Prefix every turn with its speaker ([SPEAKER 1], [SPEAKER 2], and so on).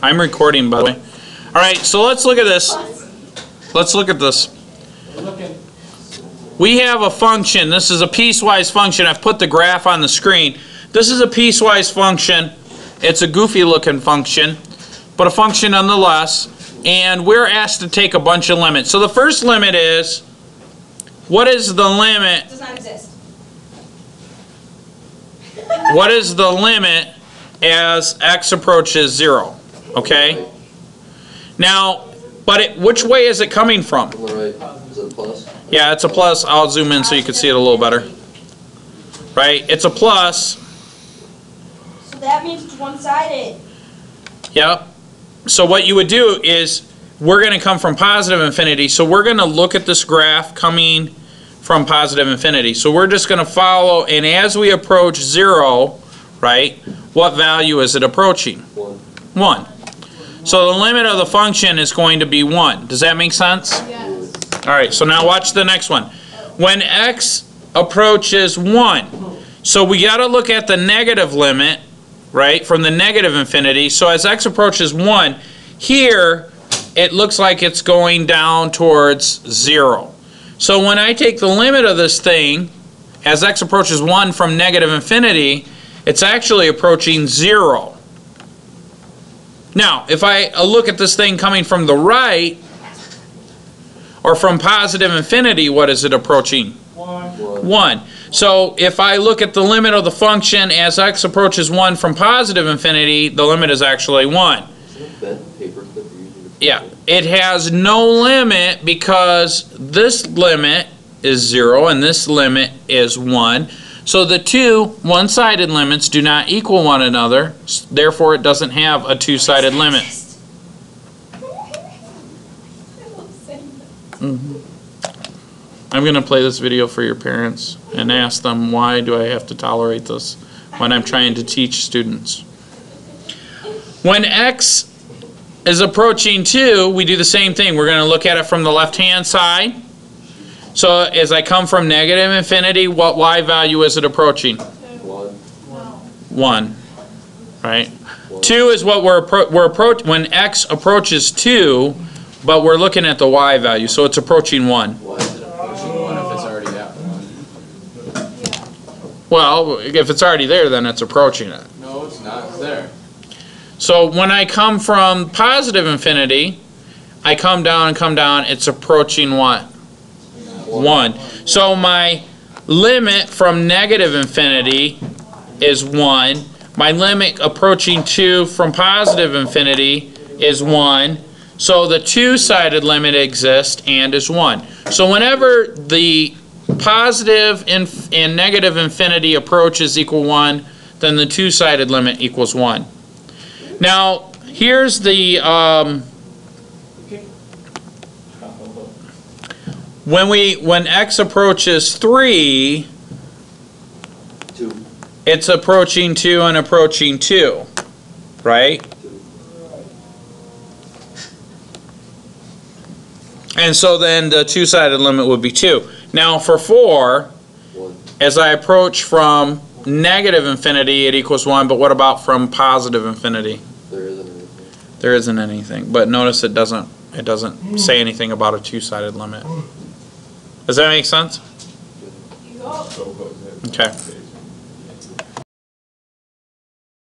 [SPEAKER 1] I'm recording, by the way. All right, so let's look at this. Let's look at this. We have a function. This is a piecewise function. I've put the graph on the screen. This is a piecewise function. It's a goofy looking function, but a function nonetheless. And we're asked to take a bunch of limits. So the first limit is, what is the limit?
[SPEAKER 2] Does not exist.
[SPEAKER 1] What is the limit as x approaches 0? Okay? Now, but which way is it coming from?
[SPEAKER 3] On the right, is it a plus?
[SPEAKER 1] Yeah, it's a plus. I'll zoom in so you can see it a little better. Right? It's a plus.
[SPEAKER 2] So that means it's one-sided.
[SPEAKER 1] Yep. So what you would do is, we're going to come from positive infinity. So we're going to look at this graph coming from positive infinity. So we're just going to follow, and as we approach 0, right, what value is it approaching? 1. So the limit of the function is going to be 1. Does that make sense?
[SPEAKER 2] Yes.
[SPEAKER 1] All right, so now watch the next one. When x approaches 1, so we got to look at the negative limit, right, from the negative infinity. So as x approaches 1, here it looks like it's going down towards 0. So when I take the limit of this thing, as x approaches 1 from negative infinity, it's actually approaching 0. Now, if I look at this thing coming from the right, or from positive infinity, what is it approaching? 1. So if I look at the limit of the function as x approaches 1 from positive infinity, the limit is actually 1. Yeah, it has no limit because this limit is 0 and this limit is 1. So the two one-sided limits do not equal one another, therefore it doesn't have a two-sided limit. I'm going to play this video for your parents and ask them, why do I have to tolerate this when I'm trying to teach students? When x is approaching 2, we do the same thing. We're going to look at it from the left-hand side. So as I come from negative infinity, what y value is it approaching? 1. Right? 2 is what we're approaching when x approaches 2, but we're looking at the y value, so it's approaching 1.
[SPEAKER 4] Why is it approaching 1 if it's already at 1?
[SPEAKER 1] Well, if it's already there, then it's approaching it.
[SPEAKER 4] No, it's not. It's there.
[SPEAKER 1] So when I come from positive infinity, I come down and come down, it's approaching what? 1. So my limit from negative infinity is 1. My limit approaching 2 from positive infinity is 1. So the two-sided limit exists and is 1. So whenever the positive and negative infinity approaches equal 1, then the two-sided limit equals 1. Now, here's the when x approaches 3,
[SPEAKER 3] 2.
[SPEAKER 1] it's approaching 2 and approaching 2, right?
[SPEAKER 3] 2.
[SPEAKER 1] And so then the two-sided limit would be 2. Now for 4,
[SPEAKER 3] 1.
[SPEAKER 1] as I approach from negative infinity, it equals 1, but what about from positive infinity?
[SPEAKER 3] There isn't anything.
[SPEAKER 1] There isn't anything. But notice it doesn't say anything about a two-sided limit. Does that make sense? Okay.